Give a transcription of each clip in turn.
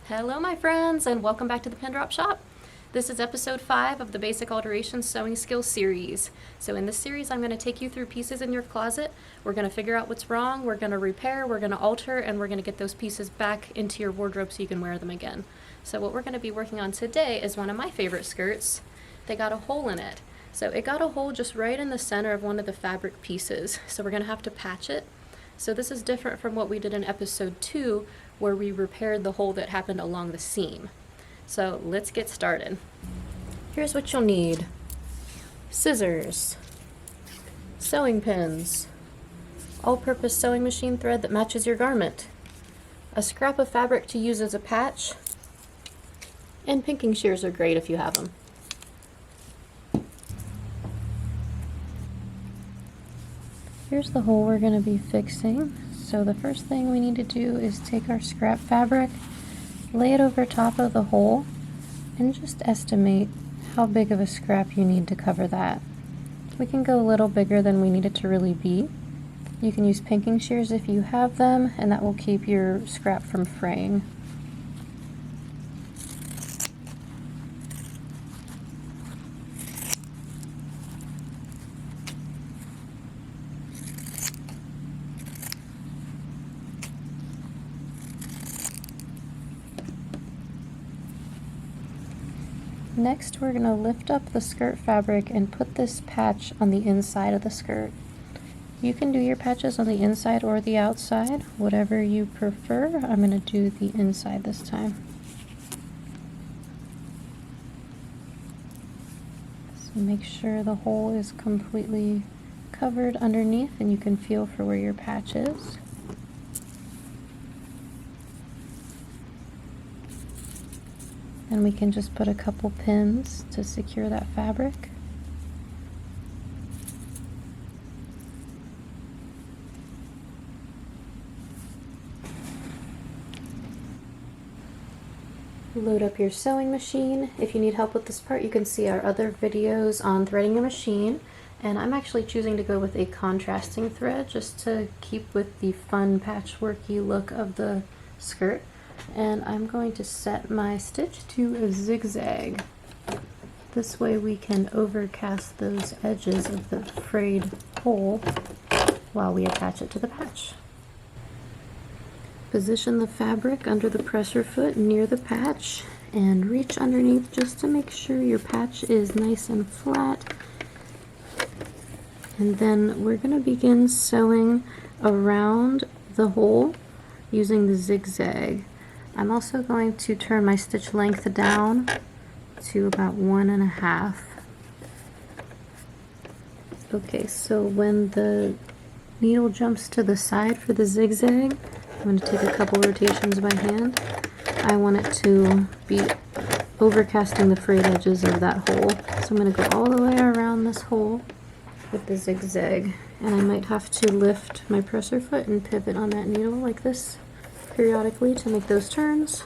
Hello my friends, and welcome back to the Pin Drop Shop. This is episode 5 of the Basic Alterations Sewing Skills series. So in this series I'm going to take you through pieces in your closet. We're going to figure out what's wrong, we're going to repair, we're going to alter, and we're going to get those pieces back into your wardrobe so you can wear them again. So what we're going to be working on today is one of my favorite skirts. They got a hole in it. So it got a hole just right in the center of one of the fabric pieces. So we're going to have to patch it. So this is different from what we did in episode 2, where we repaired the hole that happened along the seam. So let's get started. Here's what you'll need: scissors, sewing pins, all-purpose sewing machine thread that matches your garment, a scrap of fabric to use as a patch, and pinking shears are great if you have them. Here's the hole we're going to be fixing. So the first thing we need to do is take our scrap fabric, lay it over top of the hole, and just estimate how big of a scrap you need to cover that. We can go a little bigger than we need it to really be. You can use pinking shears if you have them, and that will keep your scrap from fraying. Next, we're going to lift up the skirt fabric and put this patch on the inside of the skirt. You can do your patches on the inside or the outside, whatever you prefer. I'm going to do the inside this time. So make sure the hole is completely covered underneath and you can feel for where your patch is. And we can just put a couple pins to secure that fabric. Load up your sewing machine. If you need help with this part, you can see our other videos on threading a machine. And I'm actually choosing to go with a contrasting thread just to keep with the fun patchworky look of the skirt. And I'm going to set my stitch to a zigzag. This way we can overcast those edges of the frayed hole while we attach it to the patch. Position the fabric under the presser foot near the patch and reach underneath just to make sure your patch is nice and flat. And then we're going to begin sewing around the hole using the zigzag. I'm also going to turn my stitch length down to about 1.5. Okay, so when the needle jumps to the side for the zigzag, I'm going to take a couple rotations by hand. I want it to be overcasting the frayed edges of that hole. So I'm going to go all the way around this hole with the zigzag. And I might have to lift my presser foot and pivot on that needle like this periodically to make those turns.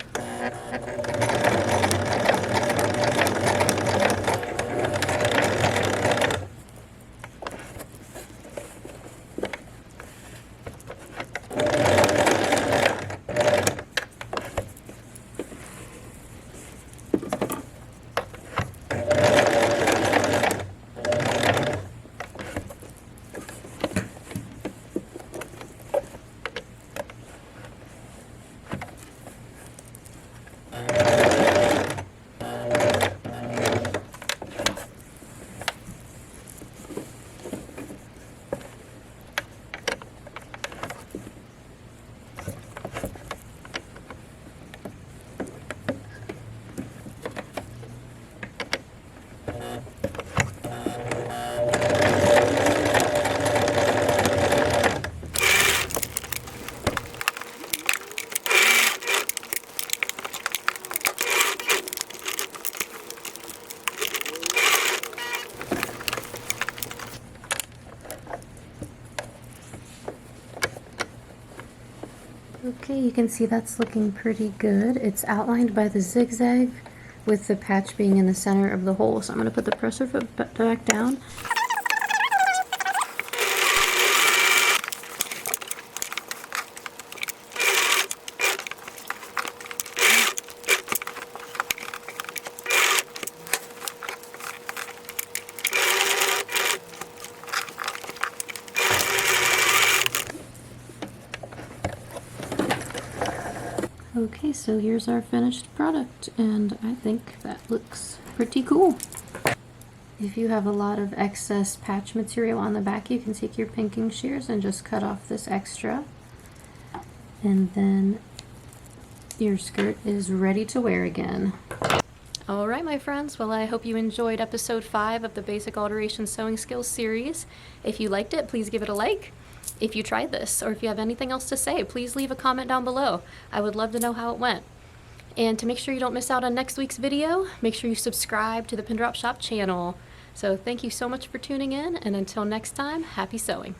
Okay, you can see that's looking pretty good. It's outlined by the zigzag with the patch being in the center of the hole. So I'm going to put the presser foot back down. Okay, so here's our finished product, and I think that looks pretty cool. If you have a lot of excess patch material on the back, you can take your pinking shears and just cut off this extra. And then your skirt is ready to wear again. Alright, my friends, well, I hope you enjoyed episode 5 of the Basic Alterations Sewing Skills series. If you liked it, please give it a like. If you tried this, or if you have anything else to say, please leave a comment down below. I would love to know how it went. And to make sure you don't miss out on next week's video, make sure you subscribe to the Pin Drop Shop channel. So thank you so much for tuning in, and until next time, happy sewing.